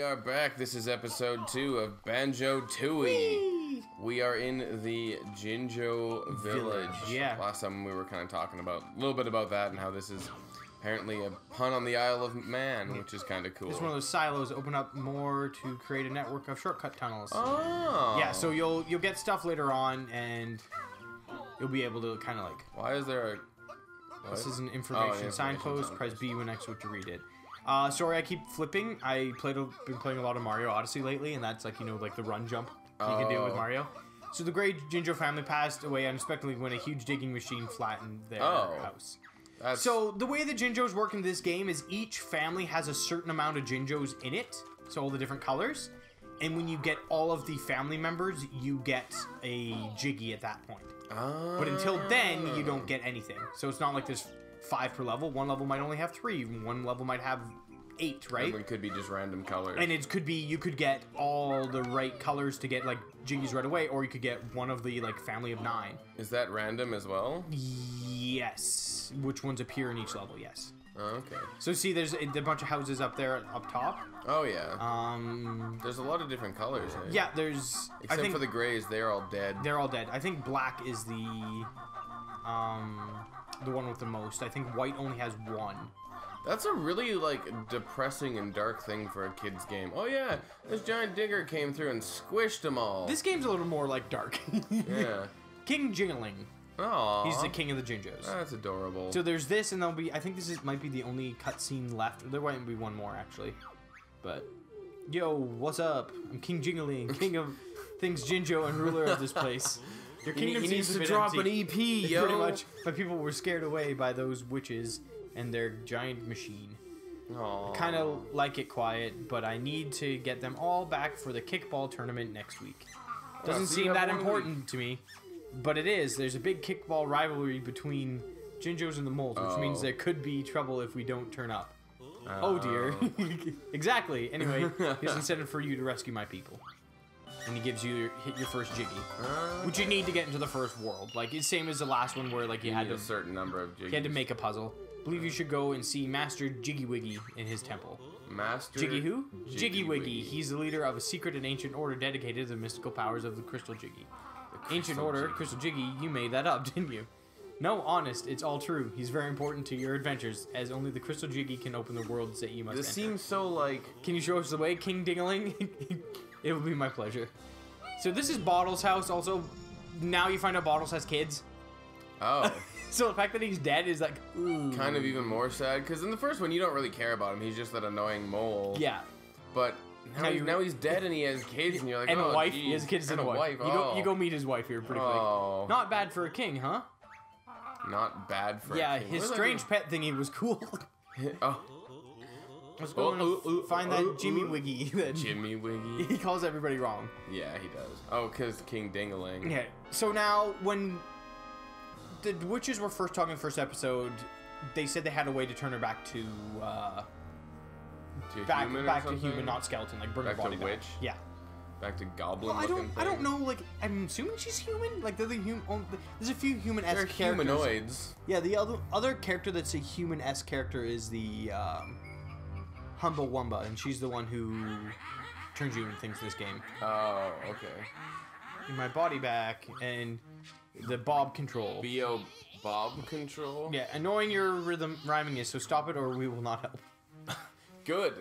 are back. This is episode 2 of Banjo Tooie. We are in the Jinjo Village. Yeah. Last time we were kind of talking about a little bit about that and how this is apparently a pun on the Isle of Man, which is kind of cool. It's one of those silos that open up more to create a network of shortcut tunnels. Oh. Yeah, so you'll get stuff later on, and you'll be able to kind of like. Why is there a? What? This is an information signpost. Press B when next to read it. Sorry, I keep flipping. Been playing a lot of Mario Odyssey lately, and that's like, you know, like the run jump you can do with Mario. So the great Jinjo family passed away unexpectedly when a huge digging machine flattened their house. So the way the Jinjos work in this game is each family has a certain amount of Jinjos in it, so all the different colors. And when you get all of the family members, you get a Jiggy at that point. But until then, you don't get anything. So it's not like there's 5 per level. One level might only have 3. One level might have 8, right? And it could be just random colors. And it could be, you could get all the right colors to get like Jiggies right away, or you could get one of the like family of 9. Is that random as well? Yes. Which ones appear in each level, yes. Oh, okay. So see, there's a bunch of houses up there up top. Oh yeah. There's a lot of different colors. Right? Yeah, there's. Except for the grays, they're all dead. They're all dead. I think black is the one with the most. I think white only has 1. That's a really, like, depressing and dark thing for a kid's game. Oh yeah, this giant digger came through and squished them all. This game's a little more, like, dark. Yeah. King Jingling. Aww. He's the king of the Jinjos. That's adorable. So there's this, and there'll be, I think this might be the only cutscene left. There might be one more, actually. But, yo, what's up? I'm King Jingling, king of things Jinjo and ruler of this place. Your kingdom he seems needs to a bit drop empty. an EP, yo. Pretty much. My people were scared away by those witches and their giant machine. Aww. Kind of like it quiet, but I need to get them all back for the kickball tournament next week. Doesn't seem that important to me, but it is. There's a big kickball rivalry between Jinjos and the moles, which means there could be trouble if we don't turn up. Oh dear. Exactly. Anyway, here's an incentive for you to rescue my people. And he gives you hit your first Jiggy, which you need to get into the first world. Like, it's same as the last one where like you had a certain number of Jiggies. You had to make a puzzle. I believe you should go and see Master Jiggy Wiggy in his temple. Master Jiggy who? Jiggy Wiggy. Wiggy. He's the leader of a secret and ancient order dedicated to the mystical powers of the Crystal Jiggy. Ancient order, Jiggy. Crystal Jiggy, you made that up, didn't you? No, honest, it's all true. He's very important to your adventures, as only the Crystal Jiggy can open the worlds that you must This enter. seems so like... Can you show us the way, King Dingling? It will be my pleasure. So this is Bottle's house, also. Now you find out Bottles has kids. Oh. So the fact that he's dead is like, ooh. Kind of even more sad, because in the first one you don't really care about him. He's just that annoying mole. Yeah. But now he's dead and he has kids, and you're like, And oh, a wife. geez. He has kids and a a wife. You go meet his wife here pretty quick. Not bad for a king, huh? Not bad for a king. His strange pet thingy was cool. Oh. Let's go and find that Jimmy Wiggy. Jimmy Wiggy. He calls everybody wrong. Yeah, he does. Oh, because King Dingaling. Yeah. So now, when the witches were first talking in the first episode, they said they had a way to turn her back to back to human, not skeleton, like bring her body back to witch. Yeah. Back to goblin. Well, I don't know. Like, I'm assuming she's human. Like, there's a few human-esque characters. Humanoids. Yeah. The other character that's a human-esque character is the Humble Wumba, and she's the one who turns you into things in this game. Oh, okay. Get my body back, and the bob control. B.O. Bob control? Yeah, annoying your rhythm rhyming is, so stop it or we will not help. Good.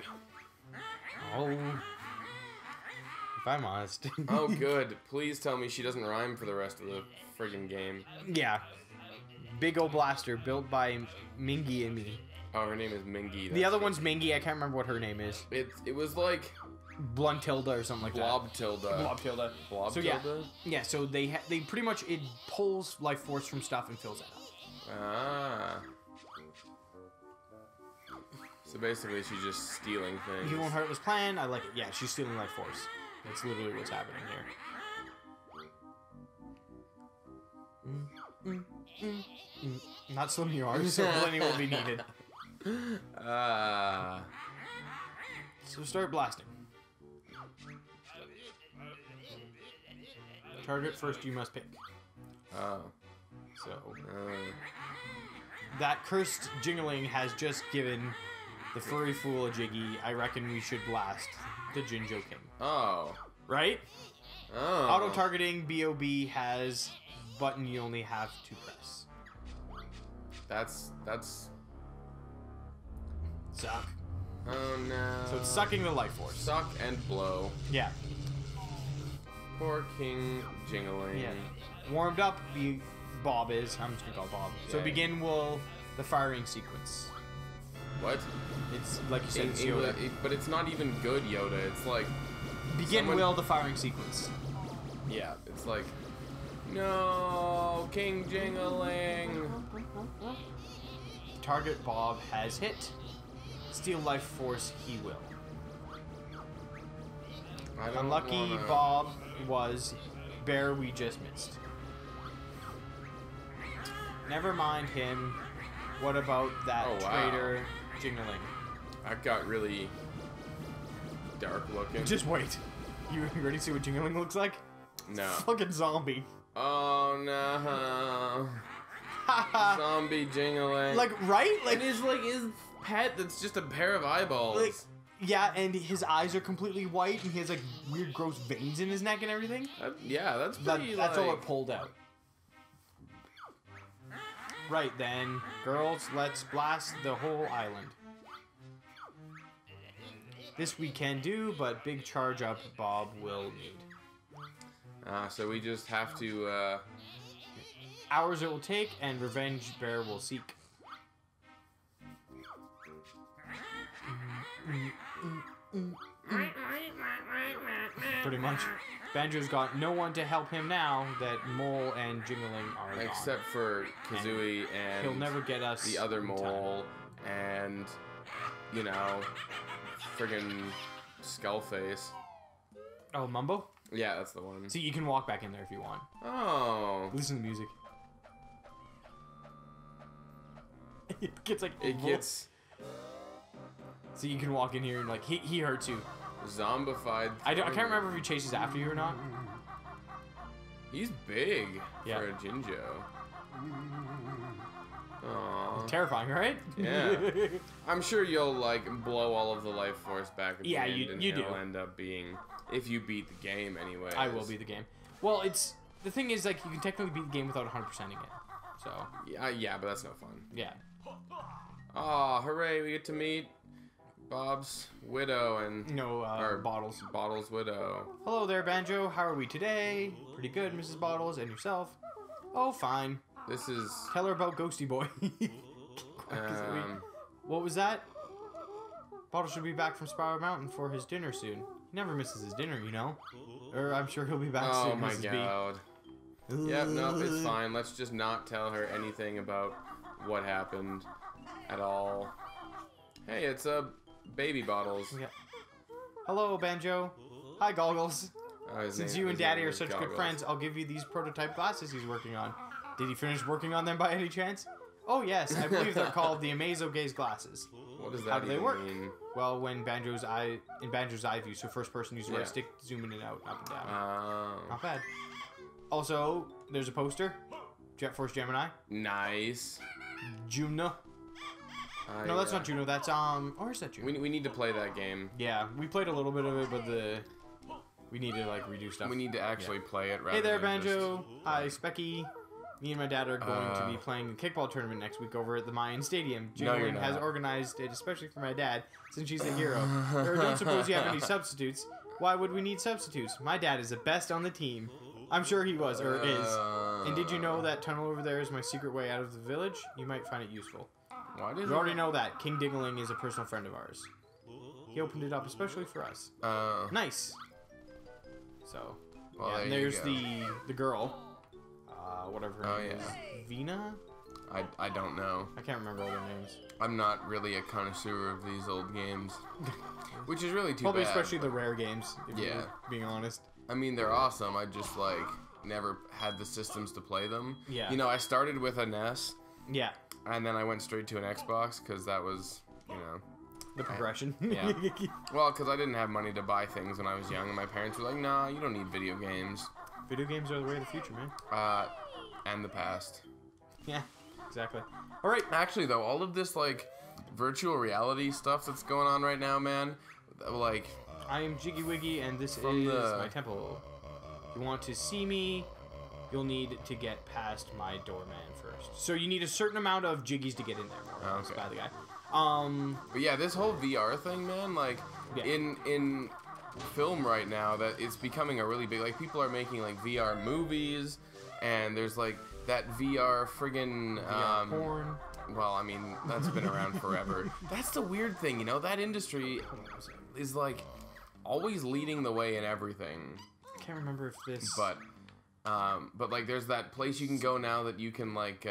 Oh. If I'm honest. Oh, good. Please tell me she doesn't rhyme for the rest of the friggin' game. Yeah. Big ol' blaster built by Mingy and me. Oh, her name is Mingy. The other one's Mingy. I can't remember what her name is. It was like Bluntilda or something like Blobtilda. that. Blobtilda. Blobtilda? So yeah, so they pretty much, it pulls life force from stuff and fills it up. Ah. So basically she's just stealing things. Evil and Heartless Plan, I like it. Yeah, she's stealing life force. That's literally what's happening here. Not slim you are, so plenty will be needed. So start blasting. Target first you must pick. Oh. So that cursed Jingling has just given the furry fool a Jiggy. I reckon we should blast. the Jinjo King. Oh. Right? Oh. Auto-targeting BOB has button you only have to press. That's... Suck. Oh, no. So it's sucking the life force. Suck and blow. Yeah. Poor King Jingling. Yeah. Warmed up, Bob is. I'm just gonna call it Bob. So Yeah. begin will the firing sequence. What? It's like you said, In it's Yoda. but it's not even good Yoda. It's like... Begin will the firing sequence. Yeah, it's like... No, King Jingling. Target Bob has hit. Steal life force he will. I don't Unlucky wanna... Bob was bear we just missed. Never mind him. What about that Oh, wow. traitor Jingling? That got really dark looking. Just wait. You ready to see what Jingling looks like? No. Fucking zombie. Oh no. Zombie Jingling. Like, right? Like, it is like his pet that's just a pair of eyeballs. like, yeah, and his eyes are completely white, and he has like weird, gross veins in his neck and everything. Yeah, that's pretty. That's all like... it pulled out. Right then, girls, let's blast the whole island. This we can do, but big charge up Bob will need. So we just have to. Hours it will take, and Revenge Bear will seek. Pretty much. Banjo's got no one to help him now that Mole and Jingling are gone. Except for Kazooie and he'll never get us the other in time. mole and you know friggin' Skullface. Oh, Mumbo? Yeah, that's the one. See, you can walk back in there if you want. Oh. Listen to the music. It gets like It gets so you can walk in here and like he hurts you. zombified. I can't remember if he chases after you or not. He's big Yeah. for a Jinjo. Aww. Terrifying, right? Yeah. I'm sure you'll like blow all of the life force back at Yeah, the end, you and do. it'll end up being if you beat the game anyway. I will beat the game. Well, it's the thing is like you can technically beat the game without 100%ing it. So Yeah, but that's no fun. yeah. Aw, hooray! We get to meet Bob's widow and No or Bottles. Bottles' widow. Hello there, Banjo. How are we today? Pretty good, Mrs. Bottles, and yourself? Oh, fine. This is Tell her about Ghosty Boy. What was that? Bottles should be back from Spiral Mountain for his dinner soon. He never misses his dinner, you know. Or I'm sure he'll be back oh soon, my Mrs. god. B. Yep, nope, it's fine. Let's just not tell her anything about what happened at all. Hey, it's baby Bottles. Yeah. Hello, Banjo. Hi, Goggles. Since you and Daddy are such good friends, I'll give you these prototype glasses he's working on. Did he finish working on them by any chance? Oh yes, I believe they're called the Amazo Gaze glasses. What does that How do they even work? mean? Well, when Banjo's eye view, so first person, use the right stick, zoom in and out, up and down. Not bad. Also, there's a poster. Jet Force Gemini. Nice. Juno. No, that's not Juno. That's or is that Juno? We need to play that game. Yeah, we played a little bit of it, but we need to like redo stuff. We need to actually play it. Rather Hey there, than Banjo. Hi, Specky. Me and my dad are going to be playing a kickball tournament next week over at the Mayan Stadium. Jingling has organized it especially for my dad, since she's a hero. Or don't suppose you have any substitutes. Why would we need substitutes? My dad is the best on the team. I'm sure he was, or is. And did you know that tunnel over there is my secret way out of the village? You might find it useful. Why did You already know that. King Dingling is a personal friend of ours. He opened it up especially for us. Nice. So, well, yeah, and there you there's go. the girl. Whatever her name is. Vina? I don't know. I can't remember all their names. I'm not really a connoisseur of these old games, which is really too Probably bad. especially the rare games, if Yeah. we're being honest. I mean, they're awesome. I just like never had the systems to play them. Yeah. You know, I started with a NES, Yeah, and then I went straight to an Xbox because that was, you know, the progression. Yeah. well, because I didn't have money to buy things when I was young, and my parents were like, "Nah, you don't need video games." Video games are the way of the future, man. And the past. Yeah, exactly. All right. Actually, though, all of this like virtual reality stuff that's going on right now, man, like I am Jiggy Wiggy, and this From is my temple. If you want to see me, you'll need to get past my doorman first. So you need a certain amount of Jiggies to get in there, more or less, by the guy. But yeah, this whole VR thing, man, like, in film right now, that it's becoming a really big, like, people are making, like, VR movies, and there's, like, that VR friggin', VR porn. Well, I mean, that's been around forever. That's the weird thing, you know, that industry is, like, always leading the way in everything. I can't remember if this... But like, there's that place you can go now that you can, like,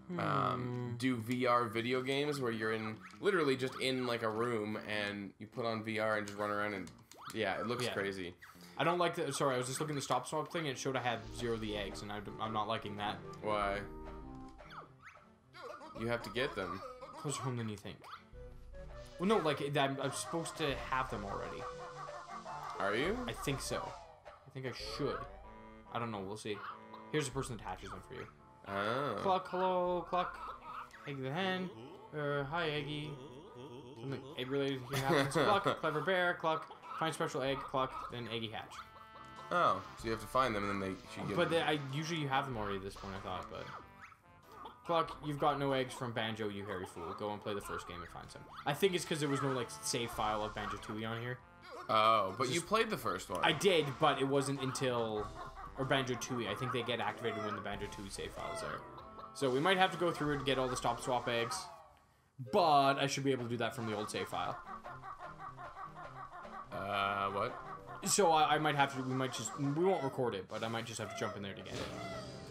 do VR video games where you're literally just in, like, a room, and you put on VR and just run around, and, yeah, it looks crazy. I don't like the... Sorry, I was just looking at the stop swap thing, and it showed I had 0 the eggs, and I'm not liking that. Why? You have to get them. Closer home than you think. Well, no, like, I'm supposed to have them already. Are you? I think so. I think I should. I don't know, we'll see. Here's the person that hatches them for you. Oh. Cluck, hello, cluck. Eggy the hen. Hi, Eggy. Something egg-related here happens. Cluck, clever bear, cluck. Find special egg, cluck, then Eggy hatch. Oh, so you have to find them, and then she gets But usually you have them already at this point, I thought, but... Cluck, you've got no eggs from Banjo, you hairy fool. Go and play the first game and find some. I think it's because there was no, like, save file of Banjo Tooie on here. Oh, but you played the first one. I did, but it wasn't until... Or Banjo Tooie. I think they get activated when the Banjo Tooie save file is there. So we might have to go through and get all the stop swap eggs. But I should be able to do that from the old save file. What? So I might have to... We won't record it, but I might just have to jump in there to get it.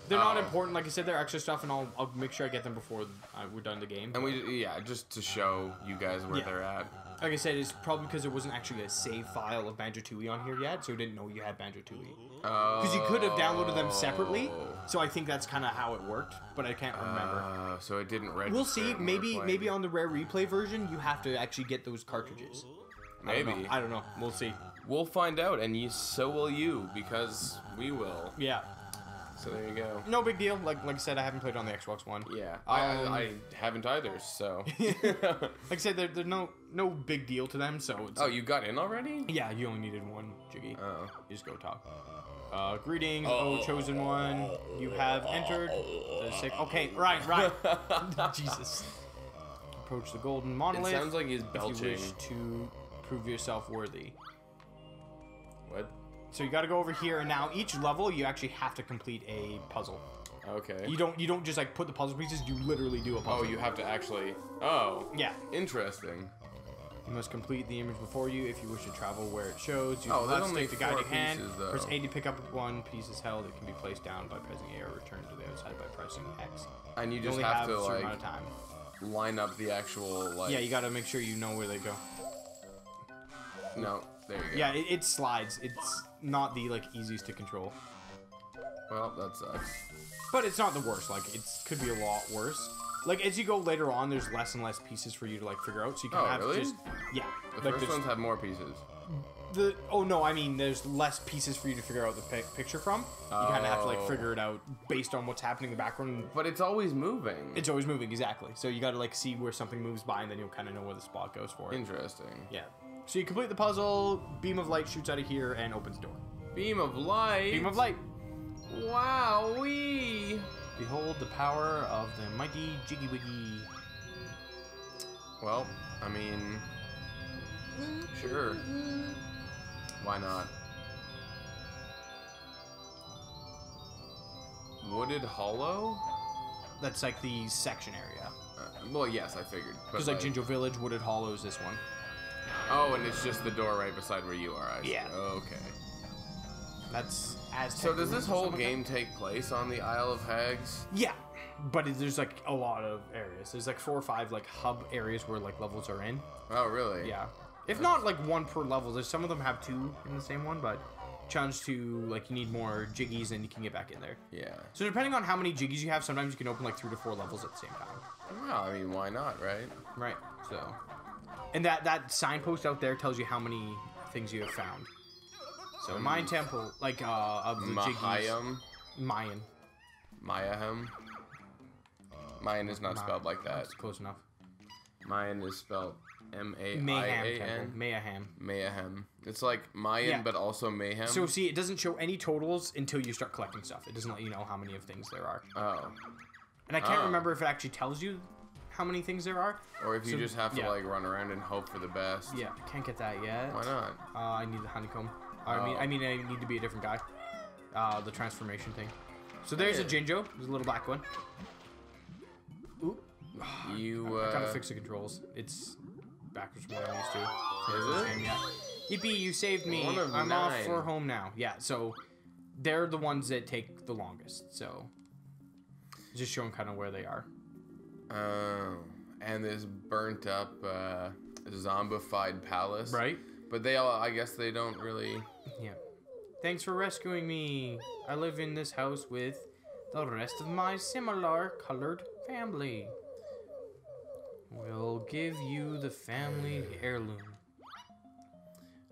They're not important. Like I said, they're extra stuff, and I'll make sure I get them before we're done the game. And just to show you guys where they're at. Like I said, it's probably because there wasn't actually a save file of Banjo Tooie on here yet, so I didn't know you had Banjo Tooie. Because you could have downloaded them separately, so I think that's kind of how it worked, but I can't remember. So it didn't register. We'll see. Maybe on the rare replay version, you have to actually get those cartridges. Maybe. I don't know. We'll see. We'll find out, and so will you, because we will. Yeah. So there you go. No big deal. Like I said, I haven't played on the Xbox One. Yeah. I haven't either, so. Like I said, there's no big deal to them, so it's... Oh, you got in already? Yeah, you only needed one, Jiggy. Oh. You just go talk. Greetings, chosen one. You have entered the sick... Okay, right. Jesus. Approach the golden monolith. It sounds like he's belching. If you wish to prove yourself worthy. What? So you got to go over here, and now each level you actually have to complete a puzzle. Okay. You don't just like put the puzzle pieces. You literally do a puzzle. Oh, you have to actually. Oh. Yeah. Interesting. You must complete the image before you if you wish to travel where it shows. Use Oh, left there's only stick to guide 4 your hand. pieces, though. Press A to pick up one piece is held. It can be placed down by pressing A or return to the other side by pressing X. And you just only have to a certain like amount of time. line up the actual like. Yeah, you got to make sure you know where they go. No, there you go. Yeah, it slides. It's not the like easiest to control. Well, that sucks. But it's not the worst. Like it could be a lot worse. Like as you go later on, there's less and less pieces for you to like figure out. So you can have really? just The like first ones have more pieces. I mean there's less pieces for you to figure out the picture from. You kind of have to like figure it out based on what's happening in the background. But it's always moving. It's always moving, exactly. So you got to like see where something moves by, and then you'll kind of know where the spot goes for it. Interesting. Yeah. So you complete the puzzle. Beam of light shoots out of here and opens the door. Beam of light. Beam of light. Wowee. Behold the power of the mighty Jiggy Wiggy. Well, I mean, sure. Why not? Wooded Hollow? That's like the section area. Well, yes, I figured. Because like Jinjo Village, Wooded Hollow is this one. Oh, and it's just the door right beside where you are. I see. Yeah. Okay. That's Aztec. So does this whole game take place on the Isle of Hags? Yeah, but there's like a lot of areas. There's like 4 or 5 like hub areas where like levels are in. Oh, really? Yeah. If not like 1 per level. There's some of them have 2 in the same one, but challenge to like you need more jiggies and you can get back in there. Yeah. So depending on how many jiggies you have, sometimes you can open like 3 to 4 levels at the same time. Well, I mean, why not, right? Right. So, and that signpost out there tells you how many things you have found. So Mayan temple, like of the jiggies. Mayan. Mayahem. Mayan is not spelled like that. That's close enough. Mayan is spelled M-A-I-A-N? Mayhem. Mayhem. It's like Mayan, but also mayhem. So see, it doesn't show any totals until you start collecting stuff. It doesn't let you know how many of things there are. Oh. And I can't remember if it actually tells you how many things there are. Or if you just have to like run around and hope for the best. Yeah, can't get that yet. Why not? I need the honeycomb. I mean, I need to be a different guy. The transformation thing. So there's a Jinjo. There's a little black one. Ooh. I gotta fix the controls. It's backwards from what I'm used to. Is it? Yeah. Yippee, you saved me. I'm off for home now. Yeah, so they're the ones that take the longest. So just showing kind of where they are. Oh. And this burnt up, zombified palace. Right. But they all, I guess they don't really... Yeah. Thanks for rescuing me. I live in this house with the rest of my similar colored family. We'll give you the family heirloom.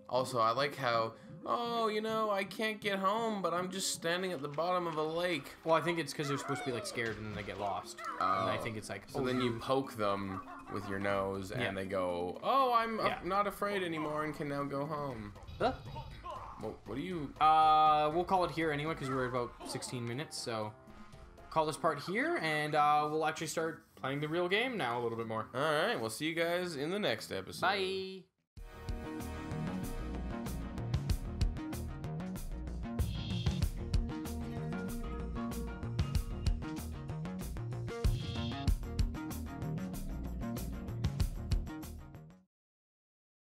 Also, I like how, oh, you know, I can't get home, but I'm just standing at the bottom of a lake. Well, I think it's because they're supposed to be, like, scared and then they get lost. Oh. And I think it's like... So then you poke them with your nose and they go, oh, I'm not afraid anymore and can now go home. Well, what do you... We'll call it here anyway because we're at about 16 minutes, so... Call this part here, and we'll actually start playing the real game now a little bit more. All right, we'll see you guys in the next episode. Bye!